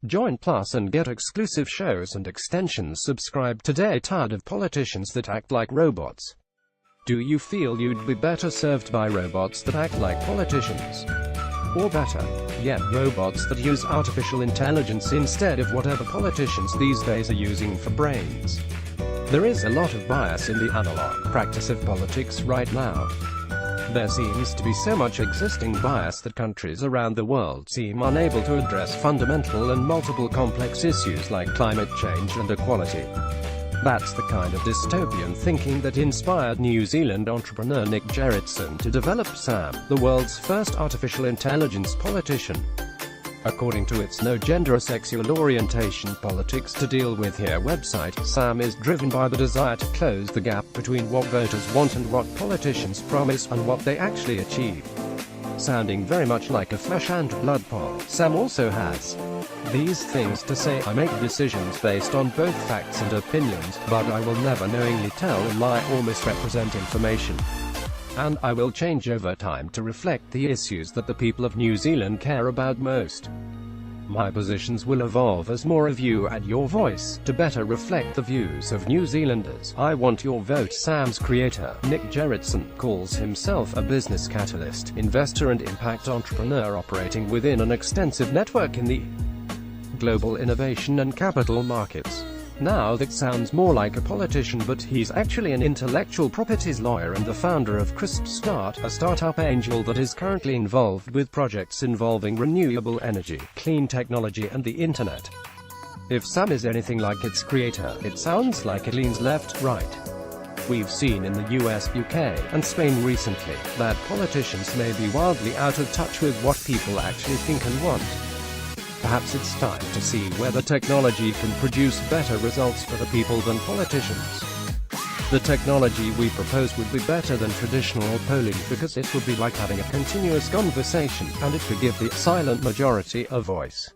Join Plus and get exclusive shows and extensions. Subscribe today. Tired of politicians that act like robots? Do you feel you'd be better served by robots that act like politicians? Or better yet, robots that use artificial intelligence instead of whatever politicians these days are using for brains? There is a lot of bias in the analog practice of politics right now. There seems to be so much existing bias that countries around the world seem unable to address fundamental and multiple complex issues like climate change and equality. That's the kind of dystopian thinking that inspired New Zealand entrepreneur Nick Gerritsen to develop SAM, the world's first artificial intelligence politician. According to its no gender or sexual orientation politics to deal with here website, SAM is driven by the desire to close the gap between what voters want and what politicians promise and what they actually achieve. Sounding very much like a flesh and blood poll, SAM also has these things to say: I make decisions based on both facts and opinions, but I will never knowingly tell a lie or misrepresent information. And I will change over time to reflect the issues that the people of New Zealand care about most. My positions will evolve as more of you add your voice to better reflect the views of New Zealanders. I want your vote. SAM's creator, Nick Gerritsen, calls himself a business catalyst, investor and impact entrepreneur operating within an extensive network in the global innovation and capital markets. Now that sounds more like a politician, but he's actually an intellectual properties lawyer and the founder of Crisp Start, a startup angel that is currently involved with projects involving renewable energy, clean technology and the internet. If SAM is anything like its creator, it sounds like it leans left-right. We've seen in the US, UK, and Spain recently, that politicians may be wildly out of touch with what people actually think and want. Perhaps it's time to see whether technology can produce better results for the people than politicians. The technology we propose would be better than traditional polling because it would be like having a continuous conversation, and it could give the silent majority a voice.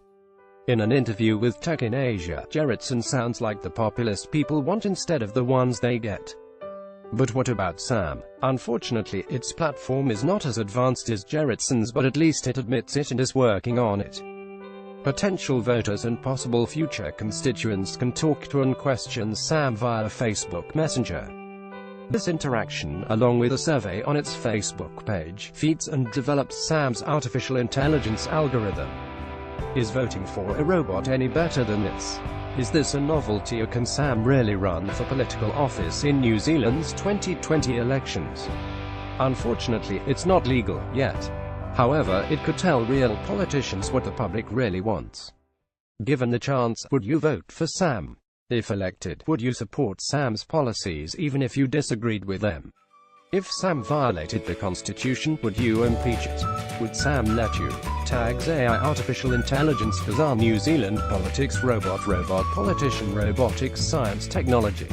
In an interview with Tech in Asia, Gerritsen sounds like the populist people want instead of the ones they get. But what about SAM? Unfortunately, its platform is not as advanced as Gerritsen's, but at least it admits it and is working on it. Potential voters and possible future constituents can talk to and question SAM via Facebook Messenger. This interaction, along with a survey on its Facebook page, feeds and develops SAM's artificial intelligence algorithm. Is voting for a robot any better than this? Is this a novelty, or can SAM really run for political office in New Zealand's 2020 elections? Unfortunately, it's not legal yet. However, it could tell real politicians what the public really wants. Given the chance, would you vote for SAM? If elected, would you support SAM's policies even if you disagreed with them? If SAM violated the Constitution, would you impeach it? Would SAM let you? Tags AI artificial intelligence bizarre New Zealand politics robot politician robotics science technology.